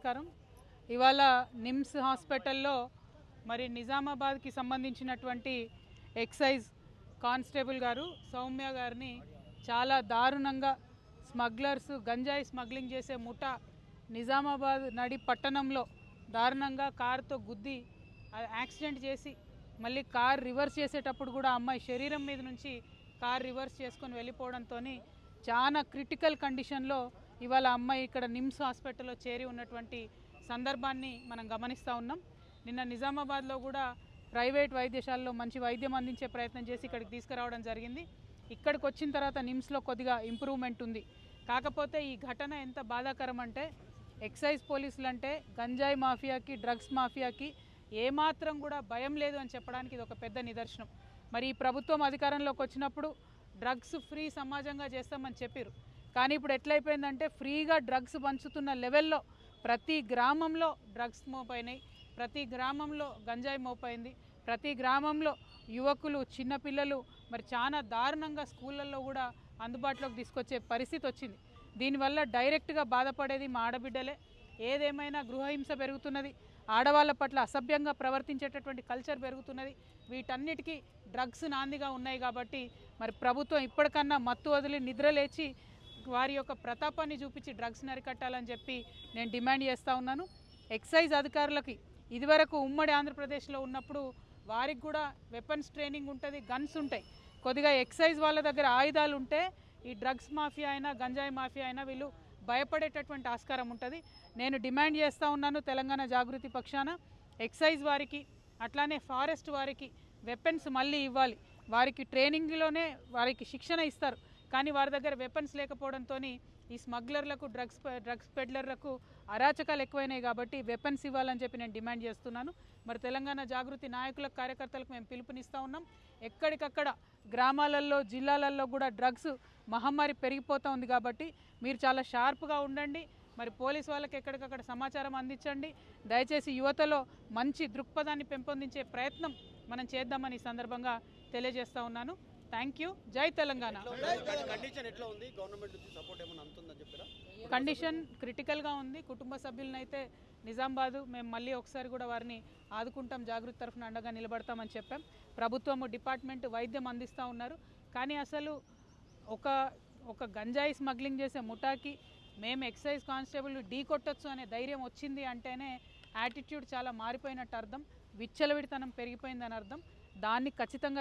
నమస్కారం. ఇవాళ నిమ్స్ హాస్పిటల్లో మరి నిజామాబాద్కి సంబంధించినటువంటి ఎక్సైజ్ కానిస్టేబుల్ గారు సౌమ్య గారిని చాలా దారుణంగా స్మగ్లర్స్ గంజాయి స్మగ్లింగ్ చేసే ముఠా నిజామాబాద్ నడి పట్టణంలో దారుణంగా కారుతో గుద్ది యాక్సిడెంట్ చేసి మళ్ళీ కార్ రివర్స్ చేసేటప్పుడు కూడా అమ్మాయి శరీరం మీద నుంచి కార్ రివర్స్ చేసుకొని వెళ్ళిపోవడంతో చాలా క్రిటికల్ కండిషన్లో ఇవాళ అమ్మాయి ఇక్కడ నిమ్స్ హాస్పిటల్లో చేరి ఉన్నటువంటి సందర్భాన్ని మనం గమనిస్తూ ఉన్నాం. నిన్న నిజామాబాద్లో కూడా ప్రైవేట్ వైద్యశాలలో మంచి వైద్యం అందించే ప్రయత్నం చేసి ఇక్కడికి తీసుకురావడం జరిగింది. ఇక్కడికి వచ్చిన తర్వాత నిమ్స్లో కొద్దిగా ఇంప్రూవ్మెంట్ ఉంది. కాకపోతే ఈ ఘటన ఎంత బాధాకరం అంటే ఎక్సైజ్ పోలీసులు అంటే గంజాయి మాఫియాకి డ్రగ్స్ మాఫియాకి ఏమాత్రం కూడా భయం లేదు అని చెప్పడానికి ఇది ఒక పెద్ద నిదర్శనం. మరి ఈ ప్రభుత్వం అధికారంలోకి వచ్చినప్పుడు డ్రగ్స్ ఫ్రీ సమాజంగా చేస్తామని చెప్పారు. కానీ ఇప్పుడు ఎట్లయిపోయిందంటే ఫ్రీగా డ్రగ్స్ పంచుతున్న లెవెల్లో ప్రతి గ్రామంలో డ్రగ్స్ మోపైనాయి, ప్రతి గ్రామంలో గంజాయి మోపైంది, ప్రతి గ్రామంలో యువకులు చిన్నపిల్లలు మరి చాలా దారుణంగా స్కూళ్ళల్లో కూడా అందుబాటులోకి తీసుకొచ్చే పరిస్థితి వచ్చింది. దీనివల్ల డైరెక్ట్గా బాధపడేది మా ఆడబిడ్డలే. ఏదేమైనా గృహహింస పెరుగుతున్నది, ఆడవాళ్ళ పట్ల అసభ్యంగా ప్రవర్తించేటటువంటి కల్చర్ పెరుగుతున్నది. వీటన్నిటికీ డ్రగ్స్ నాందిగా ఉన్నాయి. కాబట్టి మరి ప్రభుత్వం ఇప్పటికన్నా మత్తు వదిలి నిద్రలేచి వారి యొక్క ప్రతాపాన్ని చూపించి డ్రగ్స్ని అరికట్టాలని చెప్పి నేను డిమాండ్ చేస్తూ ఉన్నాను. ఎక్సైజ్ అధికారులకి ఇదివరకు ఉమ్మడి ఆంధ్రప్రదేశ్లో ఉన్నప్పుడు వారికి కూడా వెపన్స్ ట్రైనింగ్ ఉంటుంది, గన్స్ ఉంటాయి. కొద్దిగా ఎక్సైజ్ వాళ్ళ దగ్గర ఆయుధాలు ఉంటే ఈ డ్రగ్స్ మాఫియా అయినా గంజాయి మాఫియా అయినా వీళ్ళు భయపడేటటువంటి ఆస్కారం ఉంటుంది. నేను డిమాండ్ చేస్తూ ఉన్నాను తెలంగాణ జాగృతి పక్షాన ఎక్సైజ్ వారికి అట్లానే ఫారెస్ట్ వారికి వెపన్స్ మళ్ళీ ఇవ్వాలి. వారికి ట్రైనింగ్లోనే వారికి శిక్షణ ఇస్తారు, కానీ వారి దగ్గర వెపన్స్ లేకపోవడంతో ఈ స్మగ్లర్లకు డ్రగ్స్ పెడ్లర్లకు అరాచకాలు ఎక్కువైనాయి. కాబట్టి వెపన్స్ ఇవ్వాలని చెప్పి నేను డిమాండ్ చేస్తున్నాను. మరి తెలంగాణ జాగృతి నాయకులకు కార్యకర్తలకు మేము పిలుపునిస్తూ ఉన్నాం. ఎక్కడికక్కడ గ్రామాలలో జిల్లాలలో కూడా డ్రగ్స్ మహమ్మారి పెరిగిపోతూ ఉంది. కాబట్టి మీరు చాలా షార్ప్గా ఉండండి. మరి పోలీస్ వాళ్ళకి ఎక్కడికక్కడ సమాచారం అందించండి. దయచేసి యువతలో మంచి దృక్పథాన్ని పెంపొందించే ప్రయత్నం మనం చేద్దామని ఈ సందర్భంగా తెలియజేస్తూ ఉన్నాను. Thank you. జై తెలంగాణ. కండిషన్ క్రిటికల్గా ఉంది. కుటుంబ సభ్యులనైతే నిజామాబాద్ మేము మళ్ళీ ఒకసారి కూడా వారిని ఆదుకుంటాం, జాగృతి తరఫున అండగా నిలబడతామని చెప్పాం. ప్రభుత్వము డిపార్ట్మెంట్ వైద్యం అందిస్తూ ఉన్నారు. కానీ అసలు ఒక గంజాయి స్మగ్లింగ్ చేసే ముఠాకి మేము ఎక్సైజ్ కానిస్టేబుల్ ఢీ కొట్టొచ్చు అనే ధైర్యం వచ్చింది అంటేనే యాటిట్యూడ్ చాలా మారిపోయినట్టు అర్థం, విచ్చలవిడితనం పెరిగిపోయిందని అర్థం. దాన్ని ఖచ్చితంగా